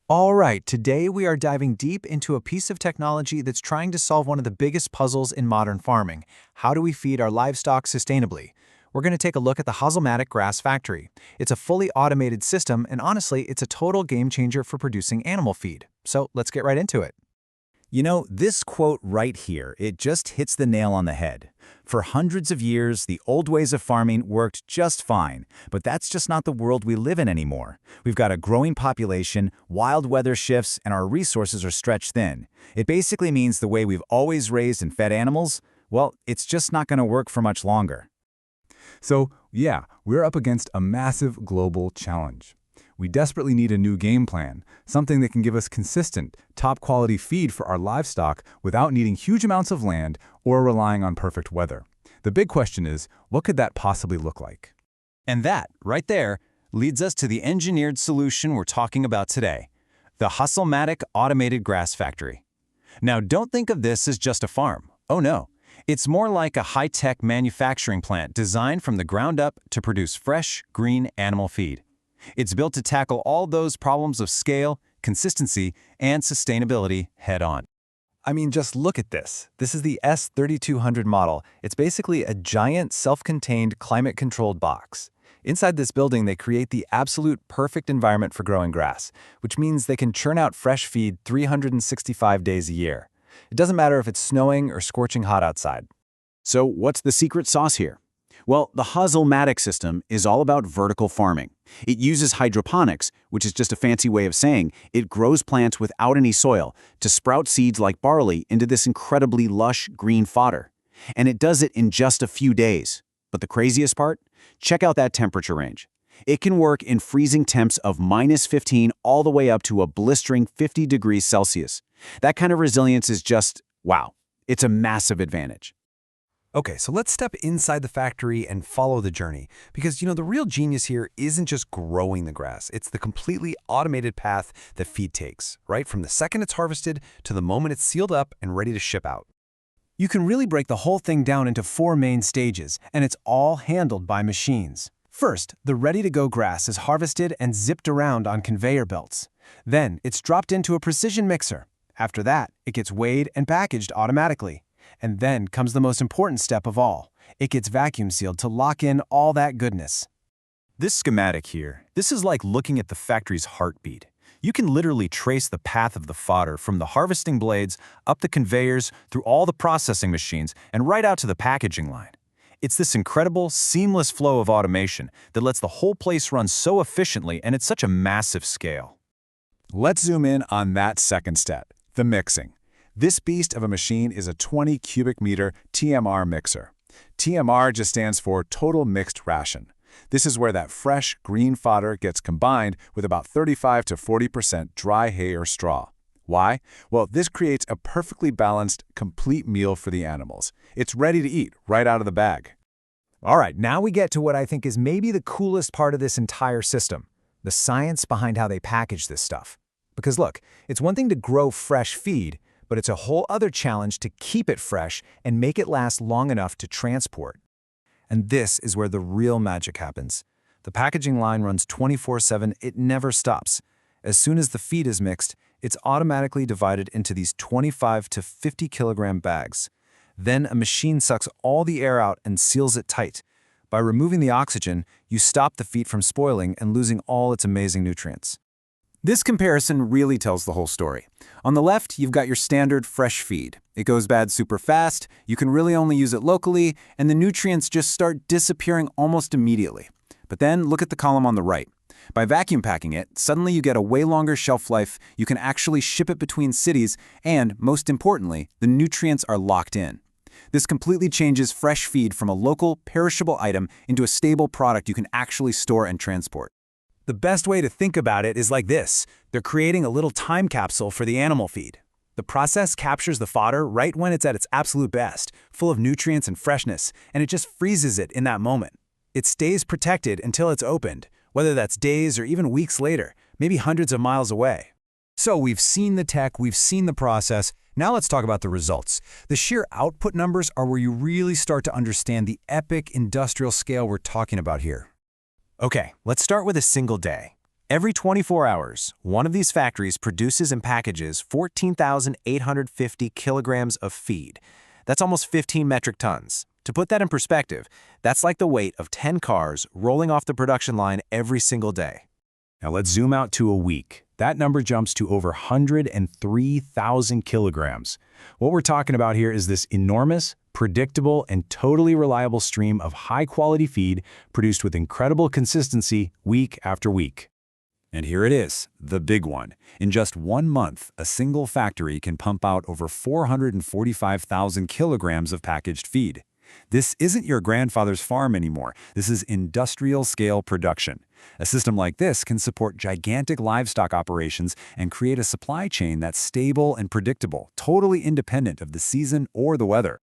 All right, today we are diving deep into a piece of technology that's trying to solve one of the biggest puzzles in modern farming. How do we feed our livestock sustainably? We're going to take a look at the HASILMATIK grass factory. It's a fully automated system, and honestly, it's a total game changer for producing animal feed. So let's get right into it. You know, this quote right here, it just hits the nail on the head. For hundreds of years, the old ways of farming worked just fine, but that's just not the world we live in anymore. We've got a growing population, wild weather shifts, and our resources are stretched thin. It basically means the way we've always raised and fed animals, well, it's just not going to work for much longer. So, yeah, we're up against a massive global challenge. We desperately need a new game plan, something that can give us consistent, top-quality feed for our livestock without needing huge amounts of land or relying on perfect weather. The big question is, what could that possibly look like? And that, right there, leads us to the engineered solution we're talking about today, the HASILMATIK automated grass factory. Now, don't think of this as just a farm. Oh no. It's more like a high-tech manufacturing plant designed from the ground up to produce fresh, green animal feed. It's built to tackle all those problems of scale, consistency, and sustainability head-on. I mean, just look at this. This is the S3200 model. It's basically a giant, self-contained, climate-controlled box. Inside this building, they create the absolute perfect environment for growing grass, which means they can churn out fresh feed 365 days a year. It doesn't matter if it's snowing or scorching hot outside. So what's the secret sauce here? Well, the HASILMATIK system is all about vertical farming. It uses hydroponics, which is just a fancy way of saying it grows plants without any soil to sprout seeds like barley into this incredibly lush green fodder. And it does it in just a few days. But the craziest part? Check out that temperature range. It can work in freezing temps of -15 all the way up to a blistering 50 degrees Celsius. That kind of resilience is just, wow, it's a massive advantage. Okay, so let's step inside the factory and follow the journey. Because, the real genius here isn't just growing the grass. It's the completely automated path that feed takes, right? From the second it's harvested to the moment it's sealed up and ready to ship out. You can really break the whole thing down into 4 main stages, and it's all handled by machines. First, the ready-to-go grass is harvested and zipped around on conveyor belts. Then, it's dropped into a precision mixer. After that, it gets weighed and packaged automatically. And then comes the most important step of all. It gets vacuum sealed to lock in all that goodness. This schematic here, this is like looking at the factory's heartbeat. You can literally trace the path of the fodder from the harvesting blades, up the conveyors, through all the processing machines, and right out to the packaging line. It's this incredible, seamless flow of automation that lets the whole place run so efficiently and at such a massive scale. Let's zoom in on that second step, the mixing. This beast of a machine is a 20 cubic meter TMR mixer. TMR just stands for Total Mixed Ration. This is where that fresh, green fodder gets combined with about 35 to 40% dry hay or straw. Why? Well, this creates a perfectly balanced, complete meal for the animals. It's ready to eat right out of the bag. All right, now we get to what I think is maybe the coolest part of this entire system, the science behind how they package this stuff. Because look, it's one thing to grow fresh feed, but it's a whole other challenge to keep it fresh and make it last long enough to transport. And this is where the real magic happens. The packaging line runs 24/7, it never stops. As soon as the feed is mixed, it's automatically divided into these 25 to 50 kilogram bags. Then a machine sucks all the air out and seals it tight. By removing the oxygen, you stop the feed from spoiling and losing all its amazing nutrients. This comparison really tells the whole story. On the left, you've got your standard fresh feed. It goes bad super fast, you can really only use it locally, and the nutrients just start disappearing almost immediately. But then look at the column on the right. By vacuum packing it, suddenly you get a way longer shelf life, you can actually ship it between cities, and, most importantly, the nutrients are locked in. This completely changes fresh feed from a local, perishable item into a stable product you can actually store and transport. The best way to think about it is like this. They're creating a little time capsule for the animal feed. The process captures the fodder right when it's at its absolute best, full of nutrients and freshness, and it just freezes it in that moment. It stays protected until it's opened, whether that's days or even weeks later, maybe hundreds of miles away. So we've seen the tech, we've seen the process. Now let's talk about the results. The sheer output numbers are where you really start to understand the epic industrial scale we're talking about here. Okay, let's start with a single day. Every 24 hours, one of these factories produces and packages 14,850 kilograms of feed. That's almost 15 metric tons. To put that in perspective, that's like the weight of 10 cars rolling off the production line every single day. Now let's zoom out to a week. That number jumps to over 103,000 kilograms. What we're talking about here is this enormous, predictable, and totally reliable stream of high-quality feed produced with incredible consistency week after week. And here it is, the big one. In just 1 month, a single factory can pump out over 445,000 kilograms of packaged feed. This isn't your grandfather's farm anymore. This is industrial-scale production. A system like this can support gigantic livestock operations and create a supply chain that's stable and predictable, totally independent of the season or the weather.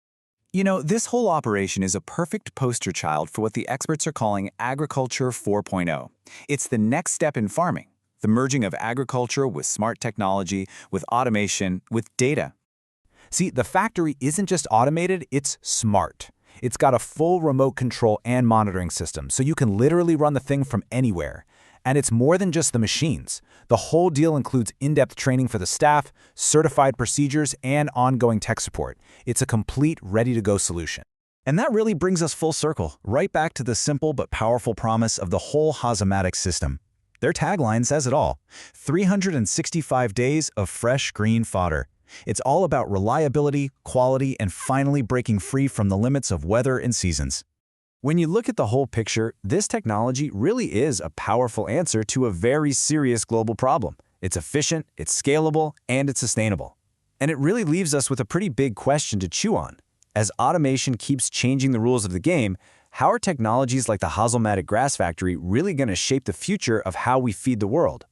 You know, this whole operation is a perfect poster child for what the experts are calling Agriculture 4.0. It's the next step in farming, the merging of agriculture with smart technology, with automation, with data. See, the factory isn't just automated, it's smart. It's got a full remote control and monitoring system, so you can literally run the thing from anywhere. And it's more than just the machines. The whole deal includes in-depth training for the staff, certified procedures, and ongoing tech support. It's a complete, ready-to-go solution. And that really brings us full circle, right back to the simple but powerful promise of the whole HASILMATIK system. Their tagline says it all: 365 days of fresh green fodder. It's all about reliability, quality, and finally breaking free from the limits of weather and seasons. When you look at the whole picture, this technology really is a powerful answer to a very serious global problem. It's efficient, it's scalable, and it's sustainable. And it really leaves us with a pretty big question to chew on. As automation keeps changing the rules of the game, how are technologies like the HASILMATIK grass factory really going to shape the future of how we feed the world?